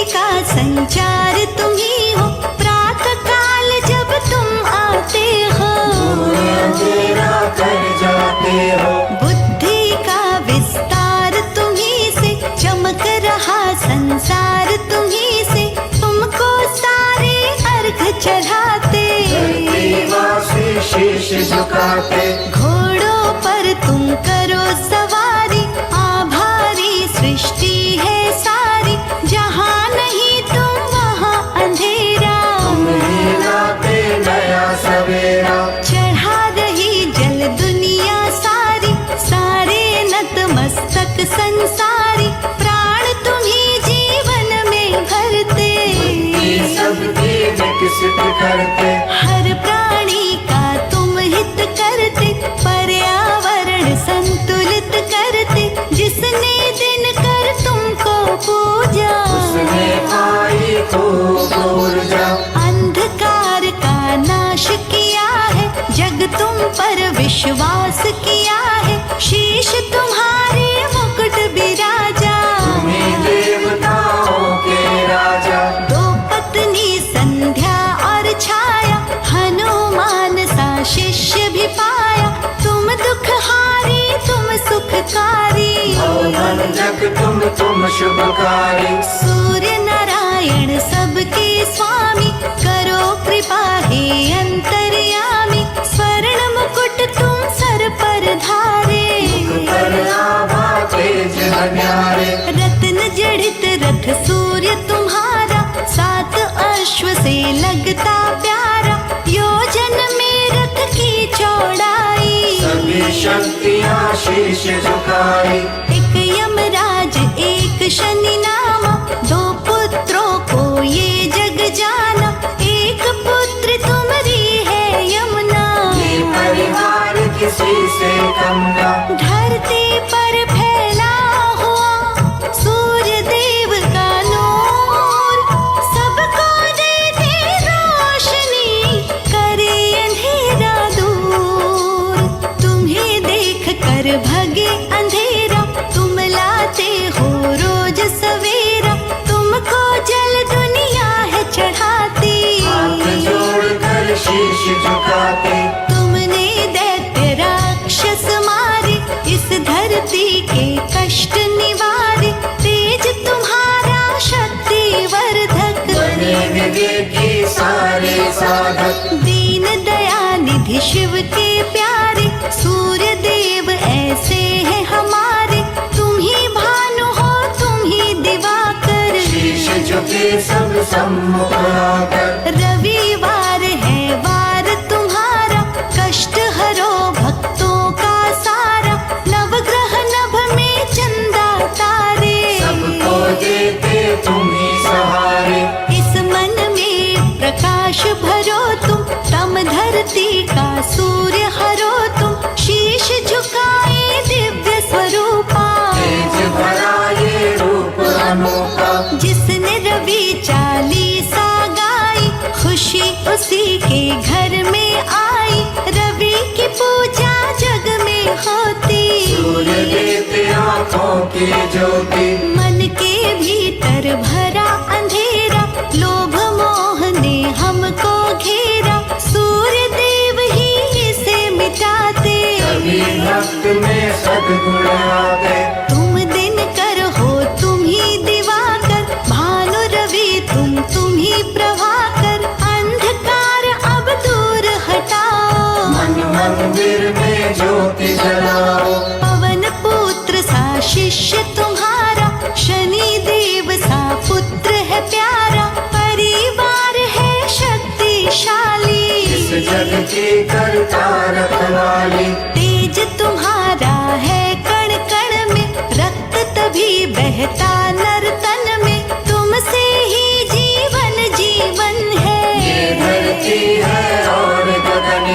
का संचार तुम ही हो, प्रातः काल जब तुम आते हो, अंधेरा कर जाते हो। बुद्धि का विस्तार तुम ही से, चमक रहा संसार तुम ही से, तुमको सारे अर्घ चढ़ाते, धरतीवासी शीश झुकाते। घोड़ों पर तुम करो सवारी, आभारी सृष्टि है सारी, जहाँ नहीं तुम वहाँ अंधेरा, तुम ही लाते नया सवेरा। चढ़ा रही जल दुनिया सारी, सारे नतमस्तक संसारी, प्राण तुम ही जीवन में भरते, बुद्धि सबकी विकसित करते। हर प्राणी का तुम हित करते, पर्यावरण संतुलित करते, जिसने दिन कर तुमको पूजा, उसने पाई खूब ऊर्जा। अंधकार का नाश किया है, जग तुम पर विश्वास किया है, शीश तुम्हारे मुकुट विराजा, तुम्हें देवताओं के राजा। दो पत्नी संध्या और छाया, हनुमान सा शिष्य भी पाया, तुम दुखहारी तुम सुखकारी, भवभंजक तुम शुभकारी। सूर्य नारायण सबके स्वामी, करो कृपा हे अंतर्यामी, स्वर्ण मुकुट तुम सर पर धारे, पर आभा तेज न्यारे। रत्न जड़ित रथ सूर्य तुम्हारा, सात अश्व से लगता प्यारा, योजन में रथ की चौड़ाई, सभी शक्तियाँ शीश झुकाई। एक यमराज एक शनि नामा, दो पुत्रों को ये जग जाना, एक पुत्र तुम्हारी है यमुना, ये परिवार किसी से कम ना। धरती पर फैला हुआ सूर्य देव का नूर, सबको देते रोशनी, करे अंधेरा दूर, तुम्हें देख कर भगे अंधेरा, तुम लाते हो रोज सवेरा, तुमको जल दुनिया है चढ़ाती, हाथ जोड़कर शीश झुकाते। तुमने दैत्य राक्षस मारे, इस धरती के कष्ट निवारे, तेज तुम्हारा शक्ति वर्धक, बने विवेकी सारे साधक। दीन दयानिधि शिव के प्यारे, सूर्य देव ऐसे हैं हमारे, तुम ही भानु हो तुम ही दिवाकर, शीश झुके सब सम्मुख आकर। रविवार है वार तुम्हारा, कष्ट हरो भक्तों का सारा, नवग्रह नभ में चंदा तारे, सबको देते तुम ही सहारे। इस मन में प्रकाश भरो तुम, तम धरती का सूर्य हरो तुम, शीश झुकाए दिव्य स्वरूपा, तेज भरा ये रूप अनोखा। जिसने रवि चालीसा गाई, खुशी उसी के घर में आई, रवि की पूजा जग में होती, सूर्य देते आँखों की ज्योति। मन के भीतर भरा अंधेरा, लोभ मोह ने हमको घेरा, सूर्य देव ही इसे मिटाते, सभी भक्त में सद्गुण आते। तुम दिन कर हो तुम ही दिवाकर, भानु रवि तुम ही प्रभाकर, अंधकार अब दूर हटाओ, मन मंदिर में ज्योति जलाओ। पवन पुत्र सा शिष्य तुम्हारा, शनि देव सा पुत्र है प्यारा, परिवार है शक्तिशाली, इस जग की करता रखवाली। तेज तुम्हारा है कण कण में, रक्त तभी बहता नर तन